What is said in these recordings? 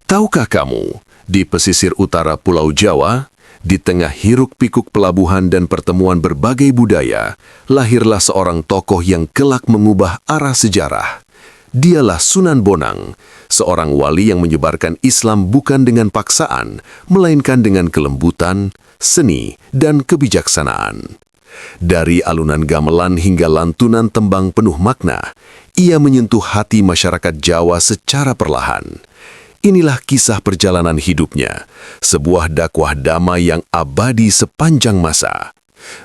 Tahukah kamu, di pesisir utara Pulau Jawa, di tengah hiruk-pikuk pelabuhan dan pertemuan berbagai budaya, lahirlah seorang tokoh yang kelak mengubah arah sejarah. Dialah Sunan Bonang, seorang wali yang menyebarkan Islam bukan dengan paksaan, melainkan dengan kelembutan, seni, dan kebijaksanaan. Dari alunan gamelan hingga lantunan tembang penuh makna, ia menyentuh hati masyarakat Jawa secara perlahan. Inilah kisah perjalanan hidupnya, sebuah dakwah damai yang abadi sepanjang masa.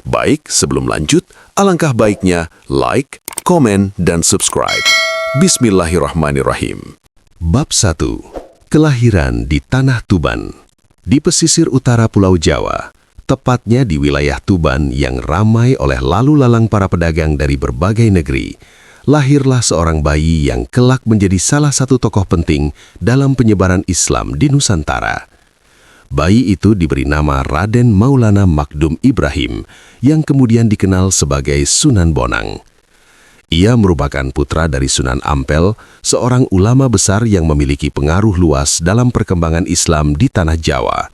Baik, sebelum lanjut, alangkah baiknya like, komen, dan subscribe. Bismillahirrahmanirrahim. Bab 1. Kelahiran di Tanah Tuban. Di pesisir utara Pulau Jawa, tepatnya di wilayah Tuban yang ramai oleh lalu lalang para pedagang dari berbagai negeri, lahirlah seorang bayi yang kelak menjadi salah satu tokoh penting dalam penyebaran Islam di Nusantara. Bayi itu diberi nama Raden Maulana Makdum Ibrahim, yang kemudian dikenal sebagai Sunan Bonang. Ia merupakan putra dari Sunan Ampel, seorang ulama besar yang memiliki pengaruh luas dalam perkembangan Islam di Tanah Jawa.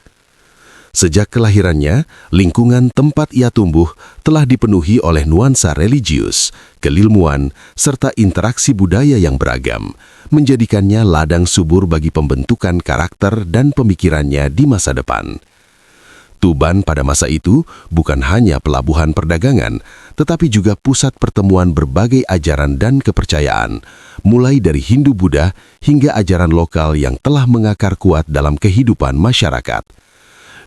Sejak kelahirannya, lingkungan tempat ia tumbuh telah dipenuhi oleh nuansa religius, keilmuan, serta interaksi budaya yang beragam, menjadikannya ladang subur bagi pembentukan karakter dan pemikirannya di masa depan. Tuban pada masa itu bukan hanya pelabuhan perdagangan, tetapi juga pusat pertemuan berbagai ajaran dan kepercayaan, mulai dari Hindu-Buddha hingga ajaran lokal yang telah mengakar kuat dalam kehidupan masyarakat.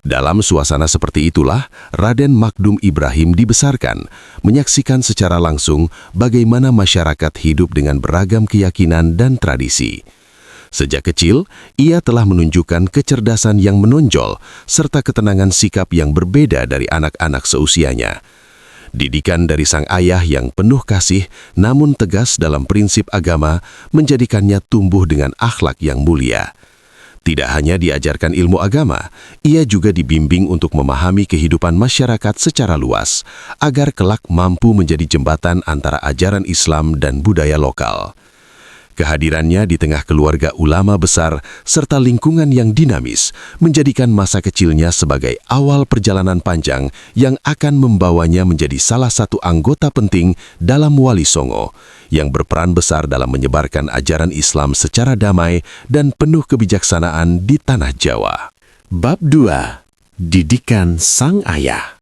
Dalam suasana seperti itulah, Raden Makdum Ibrahim dibesarkan, menyaksikan secara langsung bagaimana masyarakat hidup dengan beragam keyakinan dan tradisi. Sejak kecil, ia telah menunjukkan kecerdasan yang menonjol, serta ketenangan sikap yang berbeda dari anak-anak seusianya. Didikan dari sang ayah yang penuh kasih, namun tegas dalam prinsip agama, menjadikannya tumbuh dengan akhlak yang mulia. Tidak hanya diajarkan ilmu agama, ia juga dibimbing untuk memahami kehidupan masyarakat secara luas, agar kelak mampu menjadi jembatan antara ajaran Islam dan budaya lokal. Kehadirannya di tengah keluarga ulama besar serta lingkungan yang dinamis menjadikan masa kecilnya sebagai awal perjalanan panjang yang akan membawanya menjadi salah satu anggota penting dalam Wali Songo yang berperan besar dalam menyebarkan ajaran Islam secara damai dan penuh kebijaksanaan di Tanah Jawa. Bab 2. Didikan Sang Ayah.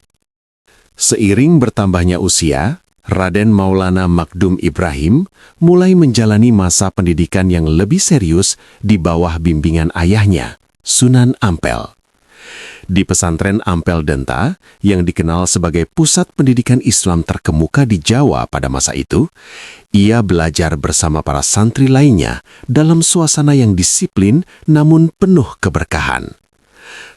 Seiring bertambahnya usia, Raden Maulana Makdum Ibrahim mulai menjalani masa pendidikan yang lebih serius di bawah bimbingan ayahnya, Sunan Ampel. Di pesantren Ampel Denta, yang dikenal sebagai pusat pendidikan Islam terkemuka di Jawa pada masa itu, ia belajar bersama para santri lainnya dalam suasana yang disiplin namun penuh keberkahan.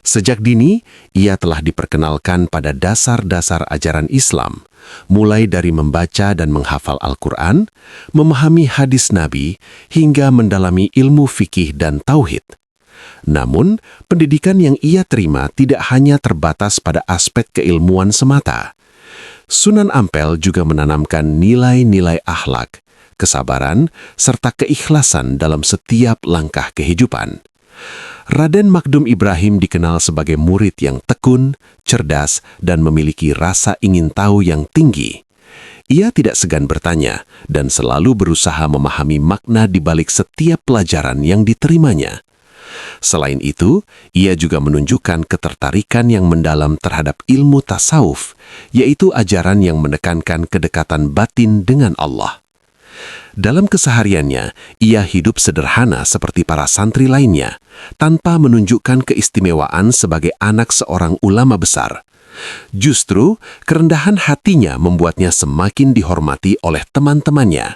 Sejak dini, ia telah diperkenalkan pada dasar-dasar ajaran Islam, mulai dari membaca dan menghafal Al-Quran, memahami hadis Nabi, hingga mendalami ilmu fikih dan tauhid. Namun, pendidikan yang ia terima tidak hanya terbatas pada aspek keilmuan semata. Sunan Ampel juga menanamkan nilai-nilai akhlak, kesabaran, serta keikhlasan dalam setiap langkah kehidupan. Raden Makdum Ibrahim dikenal sebagai murid yang tekun, cerdas, dan memiliki rasa ingin tahu yang tinggi. Ia tidak segan bertanya dan selalu berusaha memahami makna di balik setiap pelajaran yang diterimanya. Selain itu, ia juga menunjukkan ketertarikan yang mendalam terhadap ilmu tasawuf, yaitu ajaran yang menekankan kedekatan batin dengan Allah. Dalam kesehariannya, ia hidup sederhana seperti para santri lainnya, tanpa menunjukkan keistimewaan sebagai anak seorang ulama besar. Justru, kerendahan hatinya membuatnya semakin dihormati oleh teman-temannya.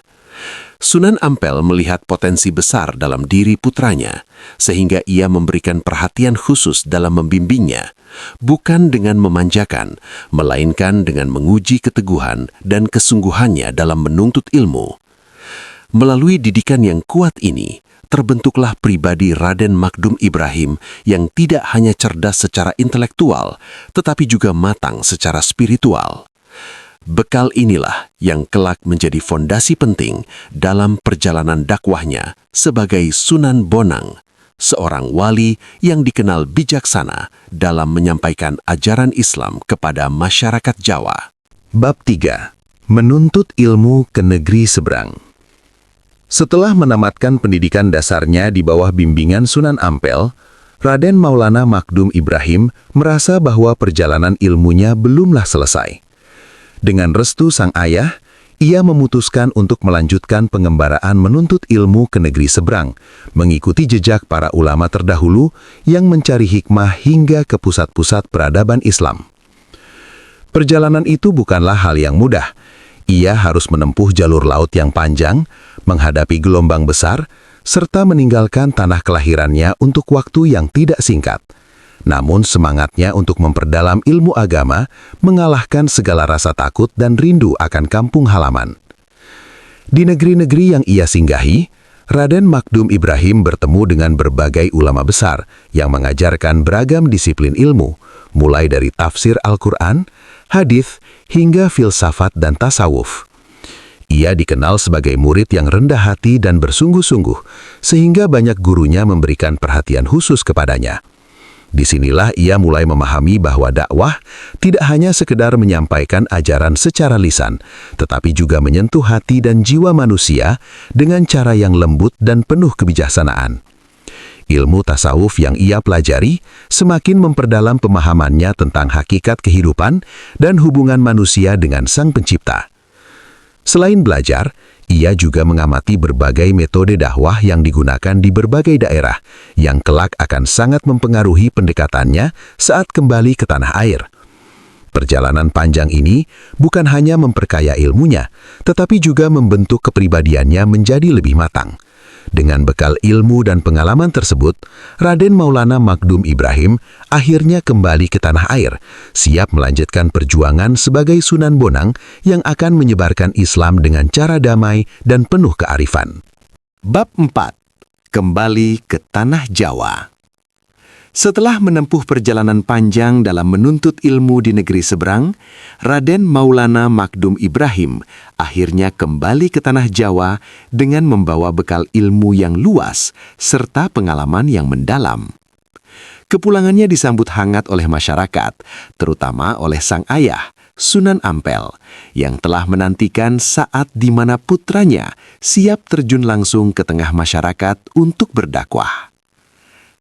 Sunan Ampel melihat potensi besar dalam diri putranya, sehingga ia memberikan perhatian khusus dalam membimbingnya, bukan dengan memanjakan, melainkan dengan menguji keteguhan dan kesungguhannya dalam menuntut ilmu. Melalui didikan yang kuat ini, terbentuklah pribadi Raden Makdum Ibrahim yang tidak hanya cerdas secara intelektual, tetapi juga matang secara spiritual. Bekal inilah yang kelak menjadi fondasi penting dalam perjalanan dakwahnya sebagai Sunan Bonang, seorang wali yang dikenal bijaksana dalam menyampaikan ajaran Islam kepada masyarakat Jawa. Bab 3. Menuntut ilmu ke negeri seberang. Setelah menamatkan pendidikan dasarnya di bawah bimbingan Sunan Ampel, Raden Maulana Makdum Ibrahim merasa bahwa perjalanan ilmunya belumlah selesai. Dengan restu sang ayah, ia memutuskan untuk melanjutkan pengembaraan menuntut ilmu ke negeri seberang, mengikuti jejak para ulama terdahulu yang mencari hikmah hingga ke pusat-pusat peradaban Islam. Perjalanan itu bukanlah hal yang mudah. Ia harus menempuh jalur laut yang panjang, menghadapi gelombang besar, serta meninggalkan tanah kelahirannya untuk waktu yang tidak singkat. Namun semangatnya untuk memperdalam ilmu agama mengalahkan segala rasa takut dan rindu akan kampung halaman. Di negeri-negeri yang ia singgahi, Raden Makdum Ibrahim bertemu dengan berbagai ulama besar yang mengajarkan beragam disiplin ilmu, mulai dari tafsir Al-Quran, hadis, hingga filsafat dan tasawuf. Ia dikenal sebagai murid yang rendah hati dan bersungguh-sungguh, sehingga banyak gurunya memberikan perhatian khusus kepadanya. Disinilah ia mulai memahami bahwa dakwah tidak hanya sekedar menyampaikan ajaran secara lisan, tetapi juga menyentuh hati dan jiwa manusia dengan cara yang lembut dan penuh kebijaksanaan. Ilmu tasawuf yang ia pelajari semakin memperdalam pemahamannya tentang hakikat kehidupan dan hubungan manusia dengan Sang Pencipta. Selain belajar, ia juga mengamati berbagai metode dakwah yang digunakan di berbagai daerah, yang kelak akan sangat mempengaruhi pendekatannya saat kembali ke tanah air. Perjalanan panjang ini bukan hanya memperkaya ilmunya, tetapi juga membentuk kepribadiannya menjadi lebih matang. Dengan bekal ilmu dan pengalaman tersebut, Raden Maulana Makdum Ibrahim akhirnya kembali ke tanah air, siap melanjutkan perjuangan sebagai Sunan Bonang yang akan menyebarkan Islam dengan cara damai dan penuh kearifan. Bab 4. Kembali ke tanah Jawa. Setelah menempuh perjalanan panjang dalam menuntut ilmu di negeri seberang, Raden Maulana Makdum Ibrahim akhirnya kembali ke tanah Jawa dengan membawa bekal ilmu yang luas serta pengalaman yang mendalam. Kepulangannya disambut hangat oleh masyarakat, terutama oleh sang ayah, Sunan Ampel, yang telah menantikan saat di mana putranya siap terjun langsung ke tengah masyarakat untuk berdakwah.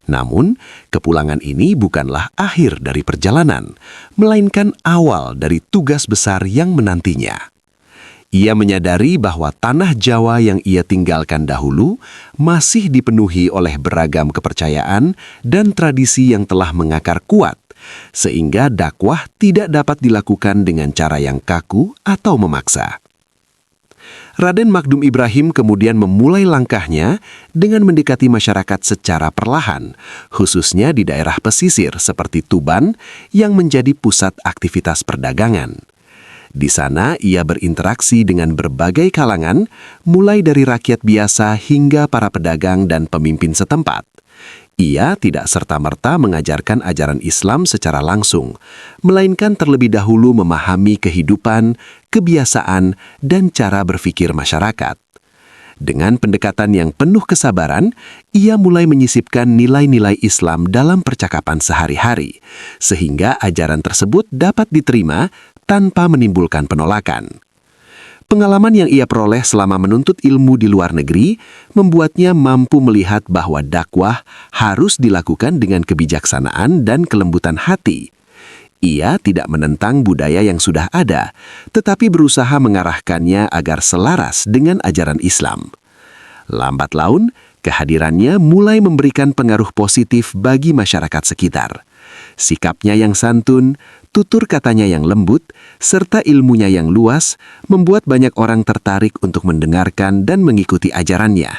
Namun, kepulangan ini bukanlah akhir dari perjalanan, melainkan awal dari tugas besar yang menantinya. Ia menyadari bahwa tanah Jawa yang ia tinggalkan dahulu masih dipenuhi oleh beragam kepercayaan dan tradisi yang telah mengakar kuat, sehingga dakwah tidak dapat dilakukan dengan cara yang kaku atau memaksa. Raden Makdum Ibrahim kemudian memulai langkahnya dengan mendekati masyarakat secara perlahan, khususnya di daerah pesisir seperti Tuban yang menjadi pusat aktivitas perdagangan. Di sana ia berinteraksi dengan berbagai kalangan, mulai dari rakyat biasa hingga para pedagang dan pemimpin setempat. Ia tidak serta-merta mengajarkan ajaran Islam secara langsung, melainkan terlebih dahulu memahami kehidupan, kebiasaan, dan cara berpikir masyarakat. Dengan pendekatan yang penuh kesabaran, ia mulai menyisipkan nilai-nilai Islam dalam percakapan sehari-hari, sehingga ajaran tersebut dapat diterima tanpa menimbulkan penolakan. Pengalaman yang ia peroleh selama menuntut ilmu di luar negeri membuatnya mampu melihat bahwa dakwah harus dilakukan dengan kebijaksanaan dan kelembutan hati. Ia tidak menentang budaya yang sudah ada, tetapi berusaha mengarahkannya agar selaras dengan ajaran Islam. Lambat laun, kehadirannya mulai memberikan pengaruh positif bagi masyarakat sekitar. Sikapnya yang santun, tutur katanya yang lembut, serta ilmunya yang luas membuat banyak orang tertarik untuk mendengarkan dan mengikuti ajarannya.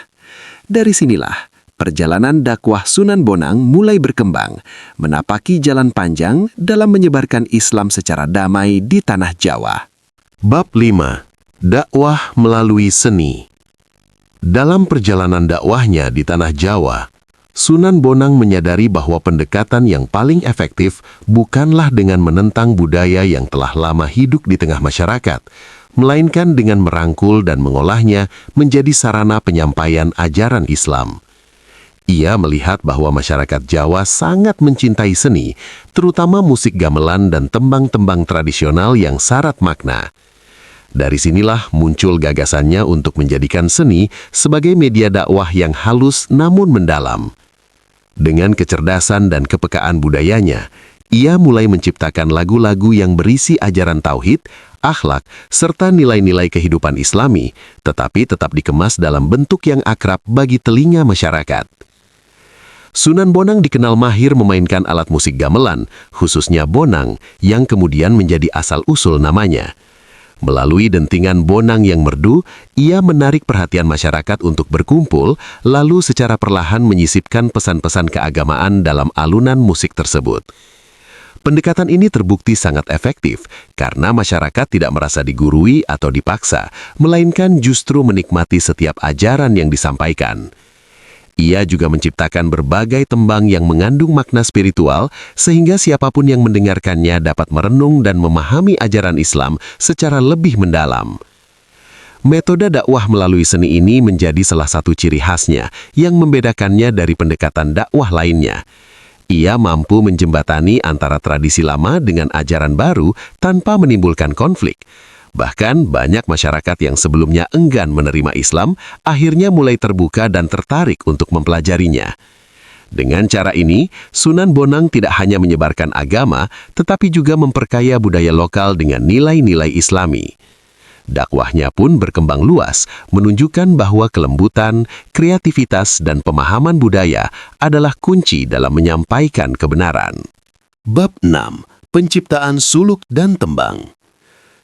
Dari sinilah, perjalanan dakwah Sunan Bonang mulai berkembang, menapaki jalan panjang dalam menyebarkan Islam secara damai di tanah Jawa. Bab 5. Dakwah melalui seni. Dalam perjalanan dakwahnya di tanah Jawa, Sunan Bonang menyadari bahwa pendekatan yang paling efektif bukanlah dengan menentang budaya yang telah lama hidup di tengah masyarakat, melainkan dengan merangkul dan mengolahnya menjadi sarana penyampaian ajaran Islam. Ia melihat bahwa masyarakat Jawa sangat mencintai seni, terutama musik gamelan dan tembang-tembang tradisional yang syarat makna. Dari sinilah muncul gagasannya untuk menjadikan seni sebagai media dakwah yang halus namun mendalam. Dengan kecerdasan dan kepekaan budayanya, ia mulai menciptakan lagu-lagu yang berisi ajaran tauhid, akhlak, serta nilai-nilai kehidupan Islami, tetapi tetap dikemas dalam bentuk yang akrab bagi telinga masyarakat. Sunan Bonang dikenal mahir memainkan alat musik gamelan, khususnya bonang, yang kemudian menjadi asal-usul namanya. Melalui dentingan bonang yang merdu, ia menarik perhatian masyarakat untuk berkumpul, lalu secara perlahan menyisipkan pesan-pesan keagamaan dalam alunan musik tersebut. Pendekatan ini terbukti sangat efektif karena masyarakat tidak merasa digurui atau dipaksa, melainkan justru menikmati setiap ajaran yang disampaikan. Ia juga menciptakan berbagai tembang yang mengandung makna spiritual sehingga siapapun yang mendengarkannya dapat merenung dan memahami ajaran Islam secara lebih mendalam. Metode dakwah melalui seni ini menjadi salah satu ciri khasnya yang membedakannya dari pendekatan dakwah lainnya. Ia mampu menjembatani antara tradisi lama dengan ajaran baru tanpa menimbulkan konflik. Bahkan banyak masyarakat yang sebelumnya enggan menerima Islam akhirnya mulai terbuka dan tertarik untuk mempelajarinya. Dengan cara ini, Sunan Bonang tidak hanya menyebarkan agama, tetapi juga memperkaya budaya lokal dengan nilai-nilai Islami. Dakwahnya pun berkembang luas, menunjukkan bahwa kelembutan, kreativitas, dan pemahaman budaya adalah kunci dalam menyampaikan kebenaran. Bab 6. Penciptaan suluk dan tembang.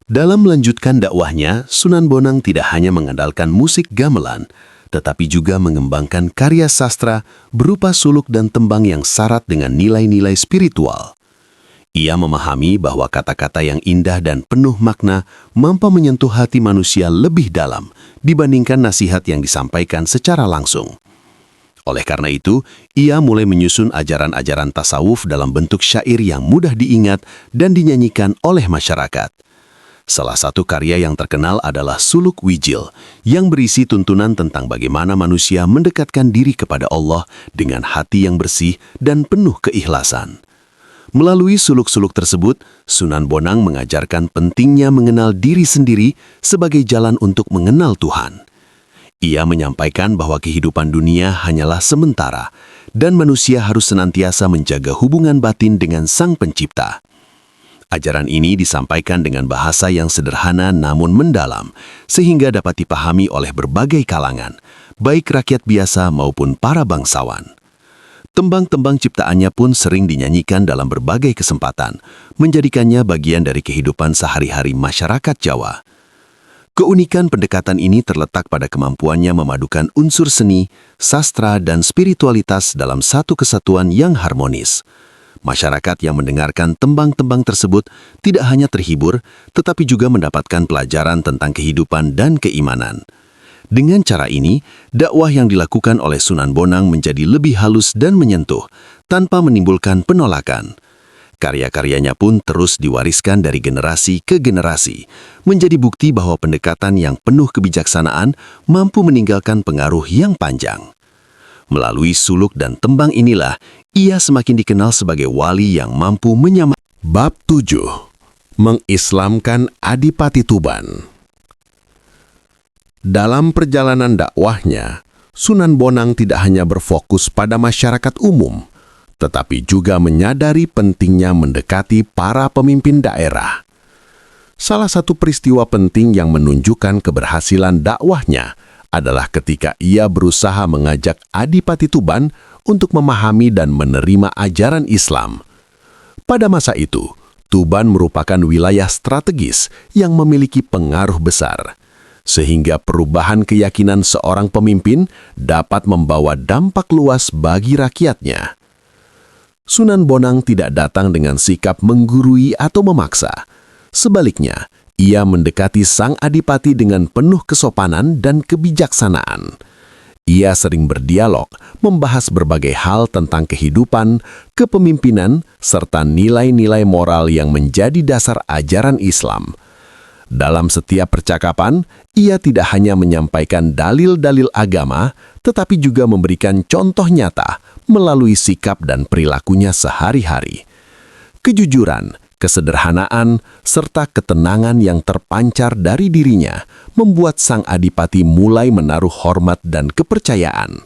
Dalam melanjutkan dakwahnya, Sunan Bonang tidak hanya mengandalkan musik gamelan, tetapi juga mengembangkan karya sastra berupa suluk dan tembang yang syarat dengan nilai-nilai spiritual. Ia memahami bahwa kata-kata yang indah dan penuh makna mampu menyentuh hati manusia lebih dalam dibandingkan nasihat yang disampaikan secara langsung. Oleh karena itu, ia mulai menyusun ajaran-ajaran tasawuf dalam bentuk syair yang mudah diingat dan dinyanyikan oleh masyarakat. Salah satu karya yang terkenal adalah Suluk Wijil, yang berisi tuntunan tentang bagaimana manusia mendekatkan diri kepada Allah dengan hati yang bersih dan penuh keikhlasan. Melalui suluk-suluk tersebut, Sunan Bonang mengajarkan pentingnya mengenal diri sendiri sebagai jalan untuk mengenal Tuhan. Ia menyampaikan bahwa kehidupan dunia hanyalah sementara, dan manusia harus senantiasa menjaga hubungan batin dengan Sang Pencipta. Ajaran ini disampaikan dengan bahasa yang sederhana namun mendalam, sehingga dapat dipahami oleh berbagai kalangan, baik rakyat biasa maupun para bangsawan. Tembang-tembang ciptaannya pun sering dinyanyikan dalam berbagai kesempatan, menjadikannya bagian dari kehidupan sehari-hari masyarakat Jawa. Keunikan pendekatan ini terletak pada kemampuannya memadukan unsur seni, sastra, dan spiritualitas dalam satu kesatuan yang harmonis. Masyarakat yang mendengarkan tembang-tembang tersebut tidak hanya terhibur, tetapi juga mendapatkan pelajaran tentang kehidupan dan keimanan. Dengan cara ini, dakwah yang dilakukan oleh Sunan Bonang menjadi lebih halus dan menyentuh, tanpa menimbulkan penolakan. Karya-karyanya pun terus diwariskan dari generasi ke generasi, menjadi bukti bahwa pendekatan yang penuh kebijaksanaan mampu meninggalkan pengaruh yang panjang. Melalui suluk dan tembang inilah, ia semakin dikenal sebagai wali yang mampu menyamakan. Bab 7. Mengislamkan Adipati Tuban. Dalam perjalanan dakwahnya, Sunan Bonang tidak hanya berfokus pada masyarakat umum, tetapi juga menyadari pentingnya mendekati para pemimpin daerah. Salah satu peristiwa penting yang menunjukkan keberhasilan dakwahnya adalah ketika ia berusaha mengajak Adipati Tuban untuk memahami dan menerima ajaran Islam. Pada masa itu, Tuban merupakan wilayah strategis yang memiliki pengaruh besar, sehingga perubahan keyakinan seorang pemimpin dapat membawa dampak luas bagi rakyatnya. Sunan Bonang tidak datang dengan sikap menggurui atau memaksa. Sebaliknya, ia mendekati sang adipati dengan penuh kesopanan dan kebijaksanaan. Ia sering berdialog, membahas berbagai hal tentang kehidupan, kepemimpinan, serta nilai-nilai moral yang menjadi dasar ajaran Islam. Dalam setiap percakapan, ia tidak hanya menyampaikan dalil-dalil agama, tetapi juga memberikan contoh nyata melalui sikap dan perilakunya sehari-hari. Kejujuran, kesederhanaan, serta ketenangan yang terpancar dari dirinya membuat sang adipati mulai menaruh hormat dan kepercayaan.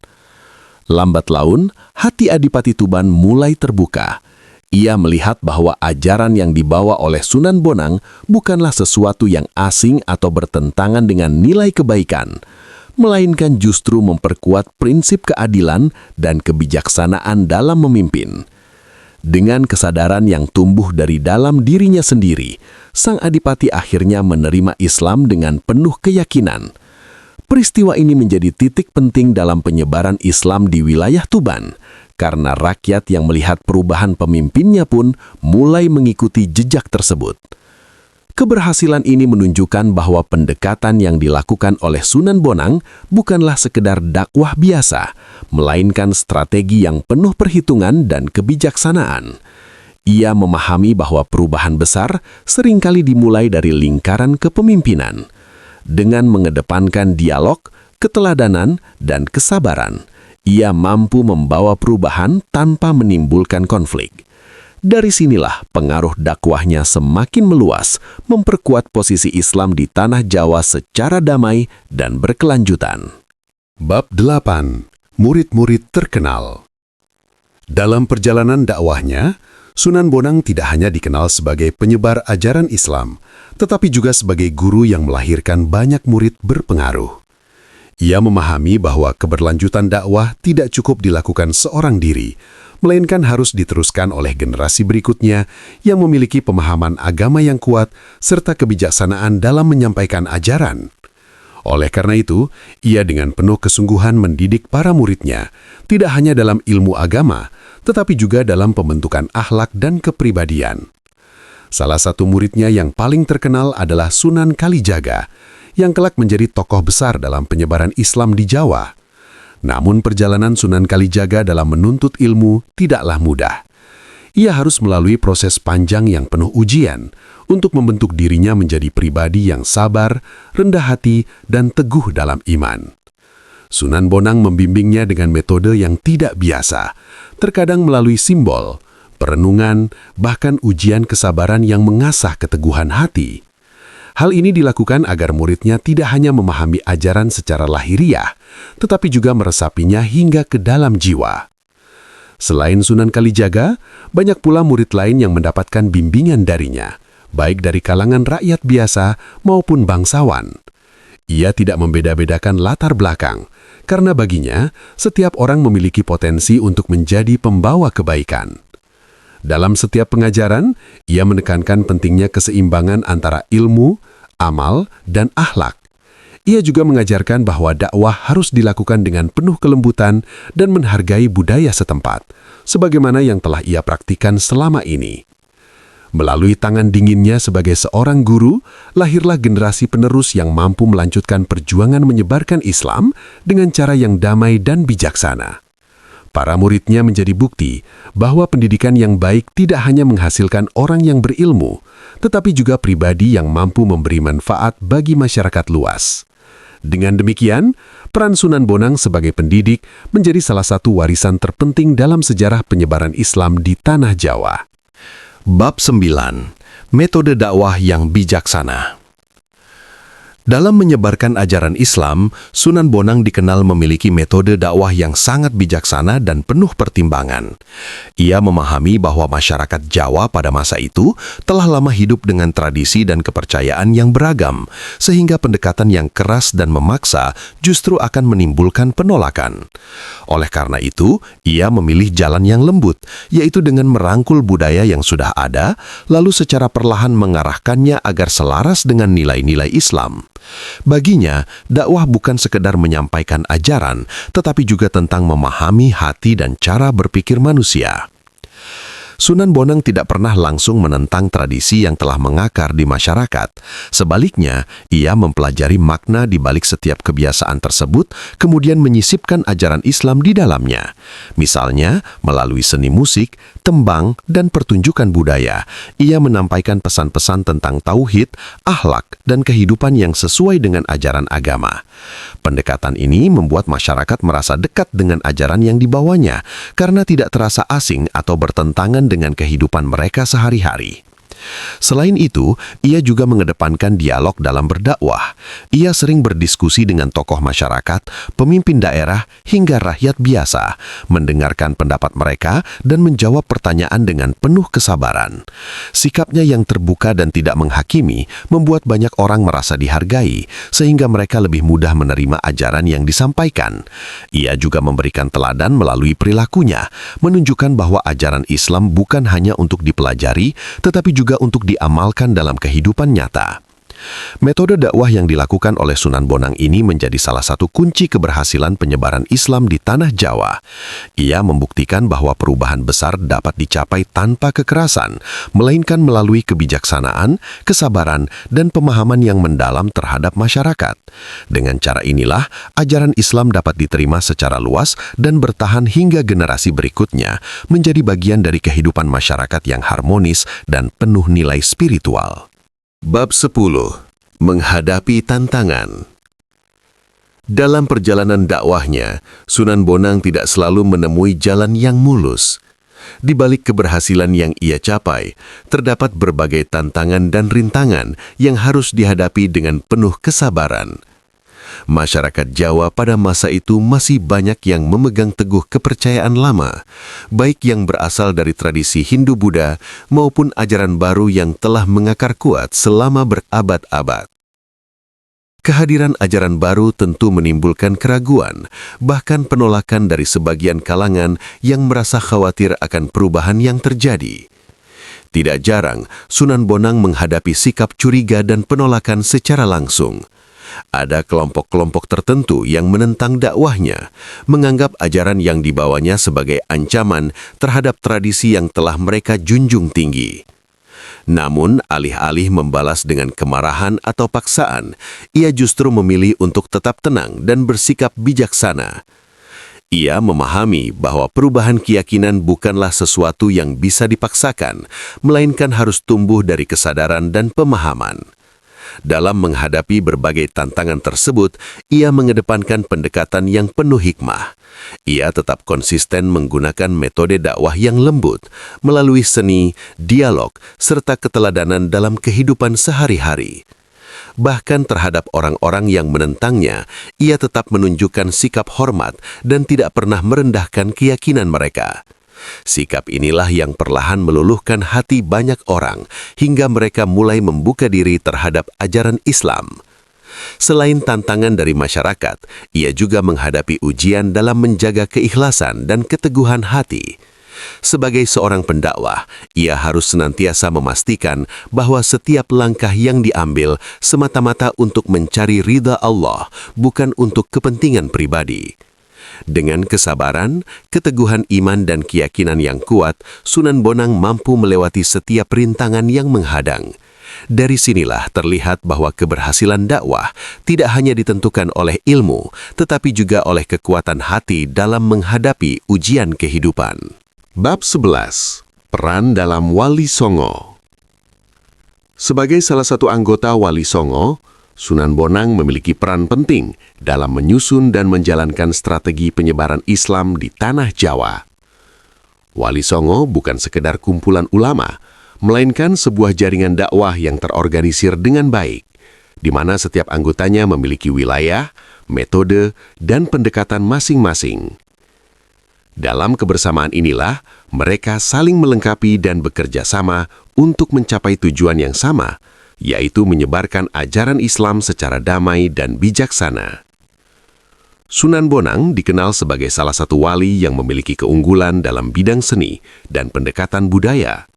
Lambat laun, hati Adipati Tuban mulai terbuka. Ia melihat bahwa ajaran yang dibawa oleh Sunan Bonang bukanlah sesuatu yang asing atau bertentangan dengan nilai kebaikan, melainkan justru memperkuat prinsip keadilan dan kebijaksanaan dalam memimpin. Dengan kesadaran yang tumbuh dari dalam dirinya sendiri, sang adipati akhirnya menerima Islam dengan penuh keyakinan. Peristiwa ini menjadi titik penting dalam penyebaran Islam di wilayah Tuban, karena rakyat yang melihat perubahan pemimpinnya pun mulai mengikuti jejak tersebut. Keberhasilan ini menunjukkan bahwa pendekatan yang dilakukan oleh Sunan Bonang bukanlah sekedar dakwah biasa, melainkan strategi yang penuh perhitungan dan kebijaksanaan. Ia memahami bahwa perubahan besar seringkali dimulai dari lingkaran kepemimpinan. Dengan mengedepankan dialog, keteladanan, dan kesabaran, ia mampu membawa perubahan tanpa menimbulkan konflik. Dari sinilah pengaruh dakwahnya semakin meluas, memperkuat posisi Islam di tanah Jawa secara damai dan berkelanjutan. Bab 8. Murid-murid terkenal. Dalam perjalanan dakwahnya, Sunan Bonang tidak hanya dikenal sebagai penyebar ajaran Islam, tetapi juga sebagai guru yang melahirkan banyak murid berpengaruh. Ia memahami bahwa keberlanjutan dakwah tidak cukup dilakukan seorang diri, melainkan harus diteruskan oleh generasi berikutnya yang memiliki pemahaman agama yang kuat serta kebijaksanaan dalam menyampaikan ajaran. Oleh karena itu, ia dengan penuh kesungguhan mendidik para muridnya, tidak hanya dalam ilmu agama, tetapi juga dalam pembentukan akhlak dan kepribadian. Salah satu muridnya yang paling terkenal adalah Sunan Kalijaga, yang kelak menjadi tokoh besar dalam penyebaran Islam di Jawa. Namun perjalanan Sunan Kalijaga dalam menuntut ilmu tidaklah mudah. Ia harus melalui proses panjang yang penuh ujian untuk membentuk dirinya menjadi pribadi yang sabar, rendah hati, dan teguh dalam iman. Sunan Bonang membimbingnya dengan metode yang tidak biasa, terkadang melalui simbol, perenungan, bahkan ujian kesabaran yang mengasah keteguhan hati. Hal ini dilakukan agar muridnya tidak hanya memahami ajaran secara lahiriah, tetapi juga meresapinya hingga ke dalam jiwa. Selain Sunan Kalijaga, banyak pula murid lain yang mendapatkan bimbingan darinya, baik dari kalangan rakyat biasa maupun bangsawan. Ia tidak membeda-bedakan latar belakang, karena baginya setiap orang memiliki potensi untuk menjadi pembawa kebaikan. Dalam setiap pengajaran, ia menekankan pentingnya keseimbangan antara ilmu, amal, dan akhlak. Ia juga mengajarkan bahwa dakwah harus dilakukan dengan penuh kelembutan dan menghargai budaya setempat, sebagaimana yang telah ia praktikan selama ini. Melalui tangan dinginnya sebagai seorang guru, lahirlah generasi penerus yang mampu melanjutkan perjuangan menyebarkan Islam dengan cara yang damai dan bijaksana. Para muridnya menjadi bukti bahwa pendidikan yang baik tidak hanya menghasilkan orang yang berilmu, tetapi juga pribadi yang mampu memberi manfaat bagi masyarakat luas. Dengan demikian, peran Sunan Bonang sebagai pendidik menjadi salah satu warisan terpenting dalam sejarah penyebaran Islam di tanah Jawa. Bab 9. Metode dakwah yang bijaksana. Dalam menyebarkan ajaran Islam, Sunan Bonang dikenal memiliki metode dakwah yang sangat bijaksana dan penuh pertimbangan. Ia memahami bahwa masyarakat Jawa pada masa itu telah lama hidup dengan tradisi dan kepercayaan yang beragam, sehingga pendekatan yang keras dan memaksa justru akan menimbulkan penolakan. Oleh karena itu, ia memilih jalan yang lembut, yaitu dengan merangkul budaya yang sudah ada, lalu secara perlahan mengarahkannya agar selaras dengan nilai-nilai Islam. Baginya, dakwah bukan sekedar menyampaikan ajaran, tetapi juga tentang memahami hati dan cara berpikir manusia. Sunan Bonang tidak pernah langsung menentang tradisi yang telah mengakar di masyarakat. Sebaliknya, ia mempelajari makna di balik setiap kebiasaan tersebut, kemudian menyisipkan ajaran Islam di dalamnya. Misalnya, melalui seni musik, tembang, dan pertunjukan budaya, ia menampaikan pesan-pesan tentang tauhid, akhlak, dan kehidupan yang sesuai dengan ajaran agama. Pendekatan ini membuat masyarakat merasa dekat dengan ajaran yang dibawanya, karena tidak terasa asing atau bertentangan dengan kehidupan mereka sehari-hari. Selain itu, ia juga mengedepankan dialog dalam berdakwah. Ia sering berdiskusi dengan tokoh masyarakat, pemimpin daerah, hingga rakyat biasa, mendengarkan pendapat mereka dan menjawab pertanyaan dengan penuh kesabaran. Sikapnya yang terbuka dan tidak menghakimi membuat banyak orang merasa dihargai, sehingga mereka lebih mudah menerima ajaran yang disampaikan. Ia juga memberikan teladan melalui perilakunya, menunjukkan bahwa ajaran Islam bukan hanya untuk dipelajari, tetapi juga untuk diamalkan dalam kehidupan nyata. Metode dakwah yang dilakukan oleh Sunan Bonang ini menjadi salah satu kunci keberhasilan penyebaran Islam di tanah Jawa. Ia membuktikan bahwa perubahan besar dapat dicapai tanpa kekerasan, melainkan melalui kebijaksanaan, kesabaran, dan pemahaman yang mendalam terhadap masyarakat. Dengan cara inilah, ajaran Islam dapat diterima secara luas dan bertahan hingga generasi berikutnya, menjadi bagian dari kehidupan masyarakat yang harmonis dan penuh nilai spiritual. Bab 10. Menghadapi tantangan. Dalam perjalanan dakwahnya, Sunan Bonang tidak selalu menemui jalan yang mulus. Di balik keberhasilan yang ia capai, terdapat berbagai tantangan dan rintangan yang harus dihadapi dengan penuh kesabaran. Masyarakat Jawa pada masa itu masih banyak yang memegang teguh kepercayaan lama, baik yang berasal dari tradisi Hindu-Buddha maupun ajaran baru yang telah mengakar kuat selama berabad-abad. Kehadiran ajaran baru tentu menimbulkan keraguan, bahkan penolakan dari sebagian kalangan yang merasa khawatir akan perubahan yang terjadi. Tidak jarang, Sunan Bonang menghadapi sikap curiga dan penolakan secara langsung. Ada kelompok-kelompok tertentu yang menentang dakwahnya, menganggap ajaran yang dibawanya sebagai ancaman terhadap tradisi yang telah mereka junjung tinggi. Namun, alih-alih membalas dengan kemarahan atau paksaan, ia justru memilih untuk tetap tenang dan bersikap bijaksana. Ia memahami bahwa perubahan keyakinan bukanlah sesuatu yang bisa dipaksakan, melainkan harus tumbuh dari kesadaran dan pemahaman. Dalam menghadapi berbagai tantangan tersebut, ia mengedepankan pendekatan yang penuh hikmah. Ia tetap konsisten menggunakan metode dakwah yang lembut, melalui seni, dialog, serta keteladanan dalam kehidupan sehari-hari. Bahkan terhadap orang-orang yang menentangnya, ia tetap menunjukkan sikap hormat dan tidak pernah merendahkan keyakinan mereka. Sikap inilah yang perlahan meluluhkan hati banyak orang hingga mereka mulai membuka diri terhadap ajaran Islam. Selain tantangan dari masyarakat, ia juga menghadapi ujian dalam menjaga keikhlasan dan keteguhan hati. Sebagai seorang pendakwah, ia harus senantiasa memastikan bahwa setiap langkah yang diambil semata-mata untuk mencari ridha Allah, bukan untuk kepentingan pribadi. Dengan kesabaran, keteguhan iman dan keyakinan yang kuat, Sunan Bonang mampu melewati setiap rintangan yang menghadang. Dari sinilah terlihat bahwa keberhasilan dakwah tidak hanya ditentukan oleh ilmu, tetapi juga oleh kekuatan hati dalam menghadapi ujian kehidupan. Bab 11. Peran dalam Wali Songo. Sebagai salah satu anggota Wali Songo, Sunan Bonang memiliki peran penting dalam menyusun dan menjalankan strategi penyebaran Islam di tanah Jawa. Wali Songo bukan sekedar kumpulan ulama, melainkan sebuah jaringan dakwah yang terorganisir dengan baik, di mana setiap anggotanya memiliki wilayah, metode, dan pendekatan masing-masing. Dalam kebersamaan inilah, mereka saling melengkapi dan bekerja sama untuk mencapai tujuan yang sama, yaitu menyebarkan ajaran Islam secara damai dan bijaksana. Sunan Bonang dikenal sebagai salah satu wali yang memiliki keunggulan dalam bidang seni dan pendekatan budaya.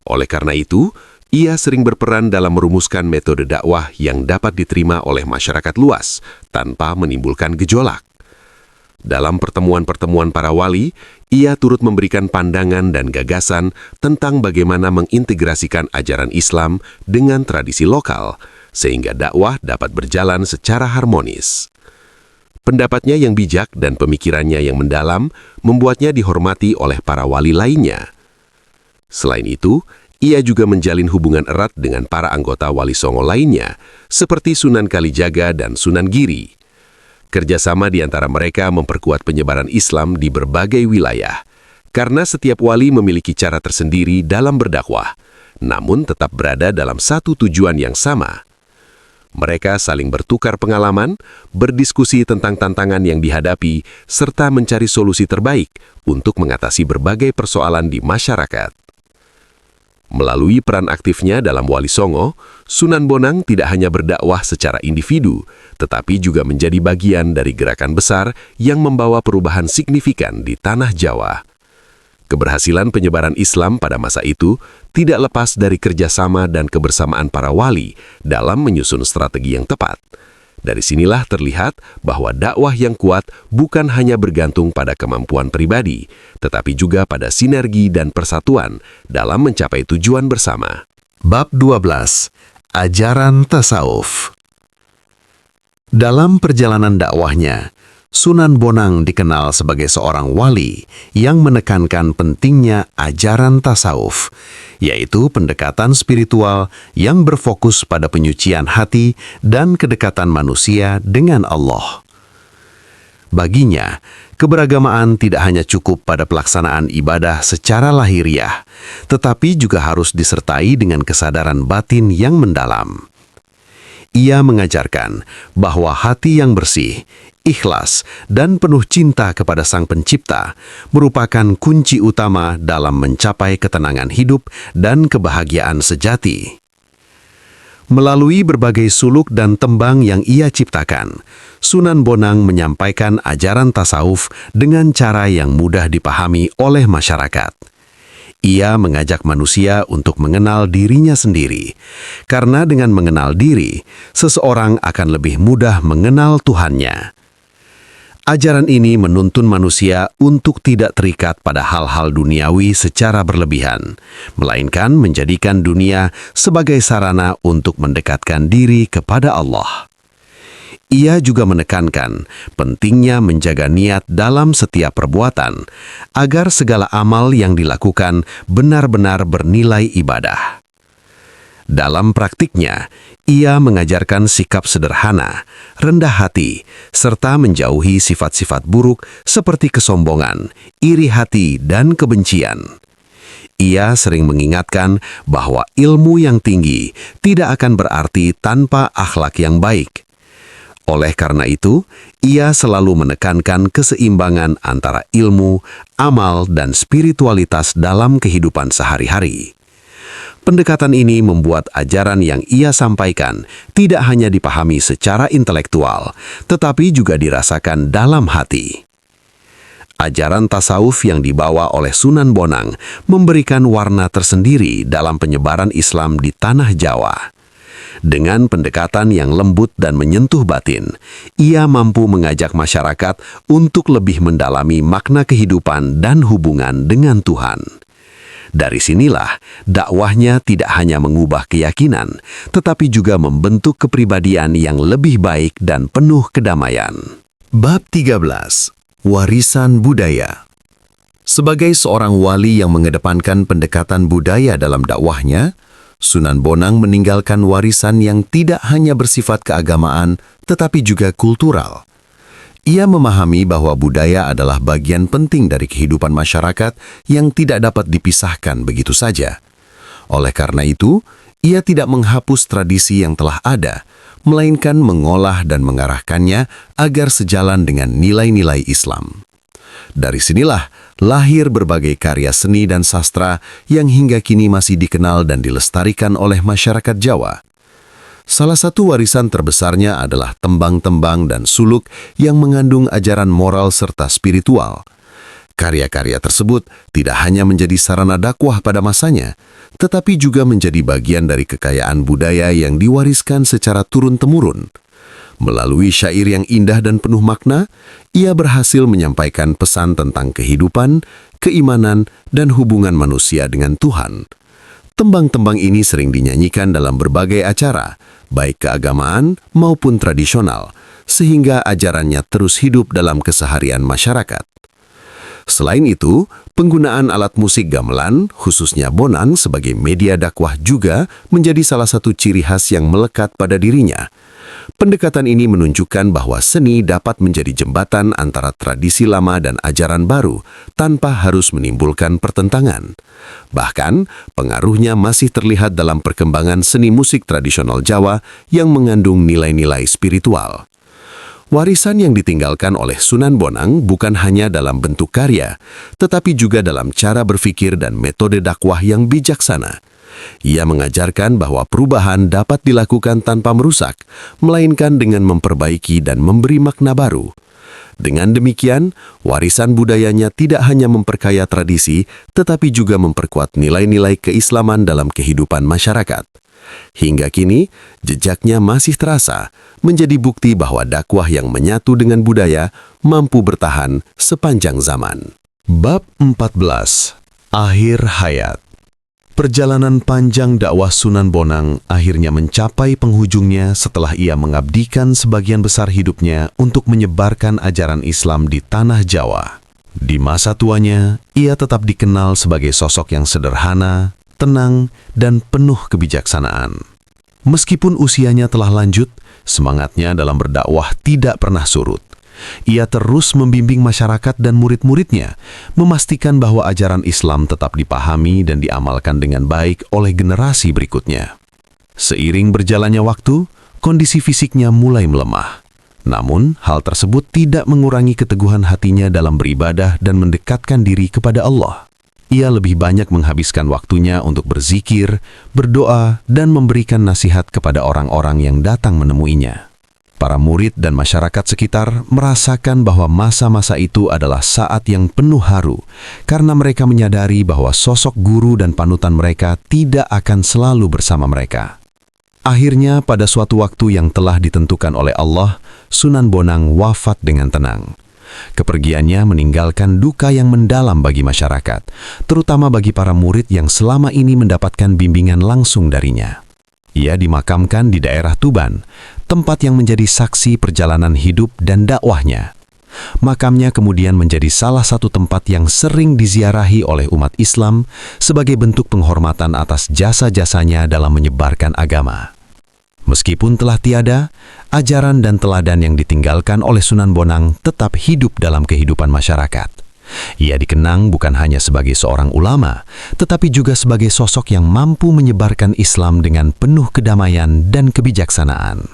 Oleh karena itu, ia sering berperan dalam merumuskan metode dakwah yang dapat diterima oleh masyarakat luas tanpa menimbulkan gejolak. Dalam pertemuan-pertemuan para wali, Ia turut memberikan pandangan dan gagasan tentang bagaimana mengintegrasikan ajaran Islam dengan tradisi lokal, sehingga dakwah dapat berjalan secara harmonis. Pendapatnya yang bijak dan pemikirannya yang mendalam membuatnya dihormati oleh para wali lainnya. Selain itu, ia juga menjalin hubungan erat dengan para anggota Wali Songo lainnya, seperti Sunan Kalijaga dan Sunan Giri. Kerjasama di antara mereka memperkuat penyebaran Islam di berbagai wilayah, karena setiap wali memiliki cara tersendiri dalam berdakwah, namun tetap berada dalam satu tujuan yang sama. Mereka saling bertukar pengalaman, berdiskusi tentang tantangan yang dihadapi, serta mencari solusi terbaik untuk mengatasi berbagai persoalan di masyarakat. Melalui peran aktifnya dalam Wali Songo, Sunan Bonang tidak hanya berdakwah secara individu, tetapi juga menjadi bagian dari gerakan besar yang membawa perubahan signifikan di tanah Jawa. Keberhasilan penyebaran Islam pada masa itu tidak lepas dari kerjasama dan kebersamaan para wali dalam menyusun strategi yang tepat. Dari sinilah terlihat bahwa dakwah yang kuat bukan hanya bergantung pada kemampuan pribadi, tetapi juga pada sinergi dan persatuan dalam mencapai tujuan bersama. Bab 12. Ajaran Tasawuf. Dalam perjalanan dakwahnya, Sunan Bonang dikenal sebagai seorang wali yang menekankan pentingnya ajaran tasawuf, yaitu pendekatan spiritual yang berfokus pada penyucian hati dan kedekatan manusia dengan Allah. Baginya, keberagamaan tidak hanya cukup pada pelaksanaan ibadah secara lahiriah, tetapi juga harus disertai dengan kesadaran batin yang mendalam. Ia mengajarkan bahwa hati yang bersih, ikhlas, dan penuh cinta kepada Sang Pencipta merupakan kunci utama dalam mencapai ketenangan hidup dan kebahagiaan sejati. Melalui berbagai suluk dan tembang yang ia ciptakan, Sunan Bonang menyampaikan ajaran tasawuf dengan cara yang mudah dipahami oleh masyarakat. Ia mengajak manusia untuk mengenal dirinya sendiri, karena dengan mengenal diri, seseorang akan lebih mudah mengenal Tuhannya. Ajaran ini menuntun manusia untuk tidak terikat pada hal-hal duniawi secara berlebihan, melainkan menjadikan dunia sebagai sarana untuk mendekatkan diri kepada Allah. Ia juga menekankan pentingnya menjaga niat dalam setiap perbuatan, agar segala amal yang dilakukan benar-benar bernilai ibadah. Dalam praktiknya, ia mengajarkan sikap sederhana, rendah hati, serta menjauhi sifat-sifat buruk seperti kesombongan, iri hati, dan kebencian. Ia sering mengingatkan bahwa ilmu yang tinggi tidak akan berarti tanpa akhlak yang baik. Oleh karena itu, ia selalu menekankan keseimbangan antara ilmu, amal, dan spiritualitas dalam kehidupan sehari-hari. Pendekatan ini membuat ajaran yang ia sampaikan tidak hanya dipahami secara intelektual, tetapi juga dirasakan dalam hati. Ajaran tasawuf yang dibawa oleh Sunan Bonang memberikan warna tersendiri dalam penyebaran Islam di tanah Jawa. Dengan pendekatan yang lembut dan menyentuh batin, ia mampu mengajak masyarakat untuk lebih mendalami makna kehidupan dan hubungan dengan Tuhan. Dari sinilah, dakwahnya tidak hanya mengubah keyakinan, tetapi juga membentuk kepribadian yang lebih baik dan penuh kedamaian. Bab 13. Warisan Budaya. Sebagai seorang wali yang mengedepankan pendekatan budaya dalam dakwahnya, Sunan Bonang meninggalkan warisan yang tidak hanya bersifat keagamaan, tetapi juga kultural. Ia memahami bahwa budaya adalah bagian penting dari kehidupan masyarakat yang tidak dapat dipisahkan begitu saja. Oleh karena itu, ia tidak menghapus tradisi yang telah ada, melainkan mengolah dan mengarahkannya agar sejalan dengan nilai-nilai Islam. Dari sinilah lahir berbagai karya seni dan sastra yang hingga kini masih dikenal dan dilestarikan oleh masyarakat Jawa. Salah satu warisan terbesarnya adalah tembang-tembang dan suluk yang mengandung ajaran moral serta spiritual. Karya-karya tersebut tidak hanya menjadi sarana dakwah pada masanya, tetapi juga menjadi bagian dari kekayaan budaya yang diwariskan secara turun-temurun. Melalui syair yang indah dan penuh makna, ia berhasil menyampaikan pesan tentang kehidupan, keimanan, dan hubungan manusia dengan Tuhan. Tembang-tembang ini sering dinyanyikan dalam berbagai acara, baik keagamaan maupun tradisional, sehingga ajarannya terus hidup dalam keseharian masyarakat. Selain itu, penggunaan alat musik gamelan, khususnya bonang sebagai media dakwah juga menjadi salah satu ciri khas yang melekat pada dirinya. Pendekatan ini menunjukkan bahwa seni dapat menjadi jembatan antara tradisi lama dan ajaran baru tanpa harus menimbulkan pertentangan. Bahkan, pengaruhnya masih terlihat dalam perkembangan seni musik tradisional Jawa yang mengandung nilai-nilai spiritual. Warisan yang ditinggalkan oleh Sunan Bonang bukan hanya dalam bentuk karya, tetapi juga dalam cara berpikir dan metode dakwah yang bijaksana. Ia mengajarkan bahwa perubahan dapat dilakukan tanpa merusak, melainkan dengan memperbaiki dan memberi makna baru. Dengan demikian, warisan budayanya tidak hanya memperkaya tradisi, tetapi juga memperkuat nilai-nilai keislaman dalam kehidupan masyarakat. Hingga kini, jejaknya masih terasa, menjadi bukti bahwa dakwah yang menyatu dengan budaya mampu bertahan sepanjang zaman. Bab 14. Akhir Hayat. Perjalanan panjang dakwah Sunan Bonang akhirnya mencapai penghujungnya setelah ia mengabdikan sebagian besar hidupnya untuk menyebarkan ajaran Islam di tanah Jawa. Di masa tuanya, ia tetap dikenal sebagai sosok yang sederhana, tenang, dan penuh kebijaksanaan. Meskipun usianya telah lanjut, semangatnya dalam berdakwah tidak pernah surut. Ia terus membimbing masyarakat dan murid-muridnya, memastikan bahwa ajaran Islam tetap dipahami dan diamalkan dengan baik oleh generasi berikutnya. Seiring berjalannya waktu, kondisi fisiknya mulai melemah. Namun, hal tersebut tidak mengurangi keteguhan hatinya dalam beribadah dan mendekatkan diri kepada Allah. Ia lebih banyak menghabiskan waktunya untuk berzikir, berdoa, dan memberikan nasihat kepada orang-orang yang datang menemuinya. Para murid dan masyarakat sekitar merasakan bahwa masa-masa itu adalah saat yang penuh haru, karena mereka menyadari bahwa sosok guru dan panutan mereka tidak akan selalu bersama mereka. Akhirnya, pada suatu waktu yang telah ditentukan oleh Allah, Sunan Bonang wafat dengan tenang. Kepergiannya meninggalkan duka yang mendalam bagi masyarakat, terutama bagi para murid yang selama ini mendapatkan bimbingan langsung darinya. Ia dimakamkan di daerah Tuban, tempat yang menjadi saksi perjalanan hidup dan dakwahnya. Makamnya kemudian menjadi salah satu tempat yang sering diziarahi oleh umat Islam sebagai bentuk penghormatan atas jasa-jasanya dalam menyebarkan agama. Meskipun telah tiada, ajaran dan teladan yang ditinggalkan oleh Sunan Bonang tetap hidup dalam kehidupan masyarakat. Ia dikenang bukan hanya sebagai seorang ulama, tetapi juga sebagai sosok yang mampu menyebarkan Islam dengan penuh kedamaian dan kebijaksanaan.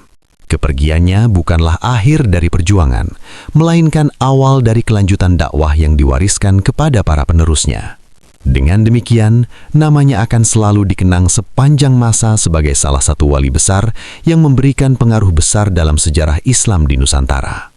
Kepergiannya bukanlah akhir dari perjuangan, melainkan awal dari kelanjutan dakwah yang diwariskan kepada para penerusnya. Dengan demikian, namanya akan selalu dikenang sepanjang masa sebagai salah satu wali besar yang memberikan pengaruh besar dalam sejarah Islam di Nusantara.